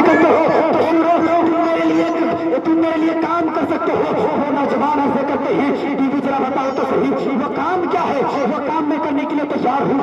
नहीं करते हो तो सुनो, तुम मेरे लिए काम कर सकते हो। वो नौजवान ऐसे करते हैं, बीवी जरा बताओ तो सही वो काम क्या है? वो काम मैं करने के लिए तैयार हूँ।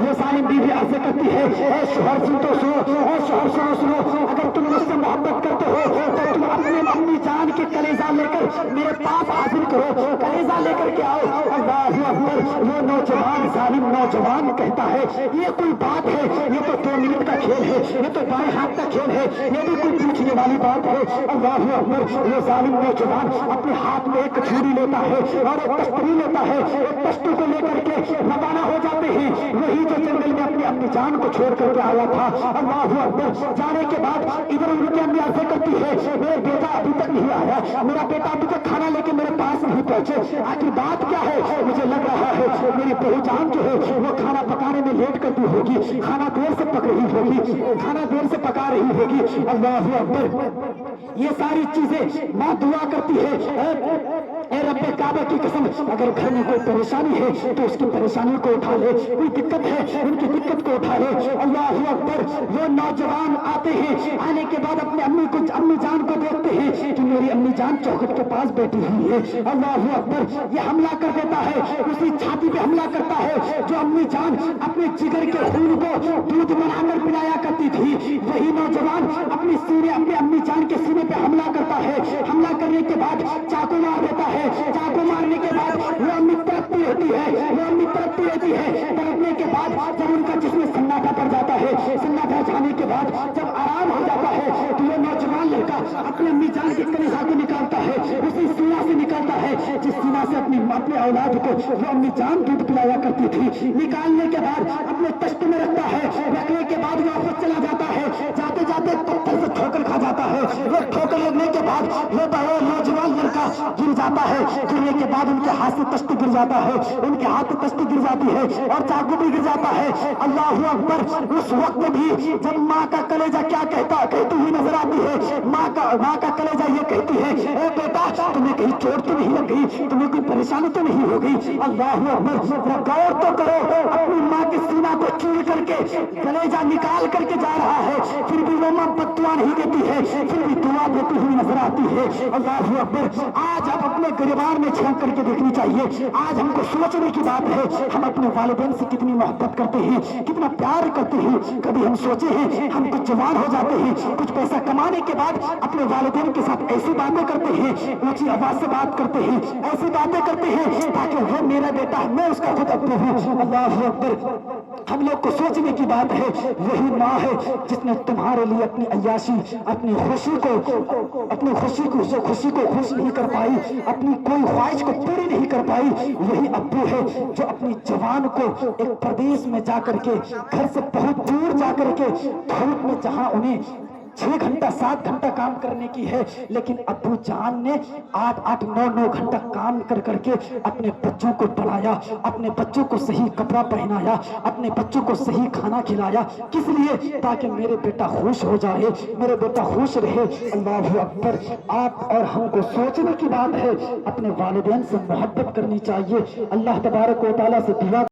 वो सालिम बीवी ऐसे करती है, ए शोहर सुन तो सुनो, ए शोहर सुनो सुनो, अगर तुम मुझसे मोहब्बत करते हो तो तुम अपने अम्मी जान के कलेजा लेकर मेरे पास हाजिर करो, कलेजा लेकर के आओ। अल्लाह अकबर। वो नौजवान जालिम नौजवान कहता है, ये कोई बात है? ये तो 2 मिनट का खेल है, ये तो बाएं हाथ का खेल है, ये भी कोई पूछने वाली बात है? अल्लाह अकबर। वो जालिम नौजवान अपने हाथ में एक छुरी लेता है और एक तस्तरी लेता है, एक तस्तू को लेकर के रवाना हो जाते हैं, वही जो जंगल में अपनी अम्मी जान को छोड़ करके आया था। अल्लाह अकबर। जाने के बाद इधर उनकी अम्मी ऐसे करती है, मेरा बेटा अभी तक नहीं आया, मेरा बेटा अभी तक खाना लेके मेरे पास नहीं पहुंचे, आखिर बात क्या है? मुझे लग रहा है मेरी पहचान जो है वो खाना पकाने में लेट करती होगी, खाना देर से पक रही होगी, खाना देर से पका रही होगी। अल्लाह अकबर। ये सारी चीजें माँ दुआ करती है, ए रब्बे काबा की कसम, अगर घर में कोई परेशानी है तो उसकी परेशानी को उठा ले, कोई दिक्कत है उनकी दिक्कत को उठा ले। अल्लाह अकबर। वो नौजवान आते हैं, आने के बाद अपने अम्मी जान को देखते हैं कि मेरी अम्मी जान चौखट के पास बैठी हुई है। अल्लाह अकबर। ये हमला कर देता है, उसी छाती पे हमला करता है जो अम्मी जान अपने जिगर के खून को दूध बनाकर पिलाया करती थी। वही नौजवान अपनी अपने अम्मी जान के सीने पे हमला करता है। हमला करने के बाद चाकू मार देता है। चाकू मारने के बाद वो अम्मी तड़पती रहती है, वो अम्मी तड़पती रहती है। तड़पने के बाद जब उनका जिस्म सन्नाटा पड़ जाता है, सन्नाटा जाने के बाद जब आराम हो जाता है तो वो नौजवान लड़का अपनी अम्मी जान के कलेजा को निकालता है, उसी सीना से निकालता है जिस सीना से अपनी औलाद को वो अम्मी जान दूध पिलाया करती थी। निकालने के बाद अपने तश्त में रखता है, रखने के बाद वापस चला जाता है, जाते जाते पत्थर से ठोकर खा जाता है। वो ठोकर लगने के बाद वो नौजवान लड़का गिर जाता है, गिरने के बाद उनके हाथ से तश्ती गिर जाता है, उनके हाथ से तश्ती गिर जाती है और चाकू भी गिर जाता है। अल्लाह अकबर। उस वक्त भी जब माँ का कलेजा क्या कहती हुई नजर आती है, माँ का कलेजा ये कहती है, ए बेटा तुम्हें कहीं चोट तो नहीं लग गई, तुम्हें कोई परेशानी तो नहीं हो गई? अल्लाह अकबर। गौर तो करो, अपनी माँ के सीना को चूर करके कलेजा निकाल करके जा रहा है, फिर भी वो माँ बददुआ नहीं देती है, फिर भी दुआ देती हुई नजर आती है। अल्लाह अकबर। आज हम अपने गिरबान में झांक करके देखनी चाहिए। आज हमको सोचने की बात है, हम अपने वालिदैन से कितनी मोहब्बत करते हैं, कितना प्यार करते हैं। कभी हम सोचे हैं हम कुछ जवान हो जाते हैं, कुछ पैसा कमाने के बाद अपने वालिदैन के साथ ऐसी बातें करते हैं, ऊंची आवाज से बात करते हैं, ऐसी बातें करते हैं ताकि वो मेरा बेटा है, मैं उसका खुद अब्बू हूँ। अल्लाह अकबर। हम लोग को सोचने की बात है, वही माँ है जिसने तुम्हारे लिए अपनी अय्याशी, अपनी खुशी को खुश नहीं कर पाई, अपनी कोई ख्वाहिश को पूरी नहीं कर पाई, वही अब्बू है जो अपनी जवान को एक प्रदेश में जाकर के, घर से बहुत दूर जाकर के, धूप में जहां उन्हें 6 घंटा 7 घंटा काम करने की है, लेकिन अब्बू जान ने 8 9 घंटा काम कर करके अपने बच्चों को पढ़ाया, अपने बच्चों को सही कपड़ा पहनाया, अपने बच्चों को सही खाना खिलाया। किस लिए? ताकि मेरे बेटा खुश हो जाए, मेरे बेटा खुश रहे। अल्लाह अकबर। आप और हमको सोचने की बात है, अपने वालिदैन से मोहब्बत करनी चाहिए। अल्लाह तबारक व तआला से दुआ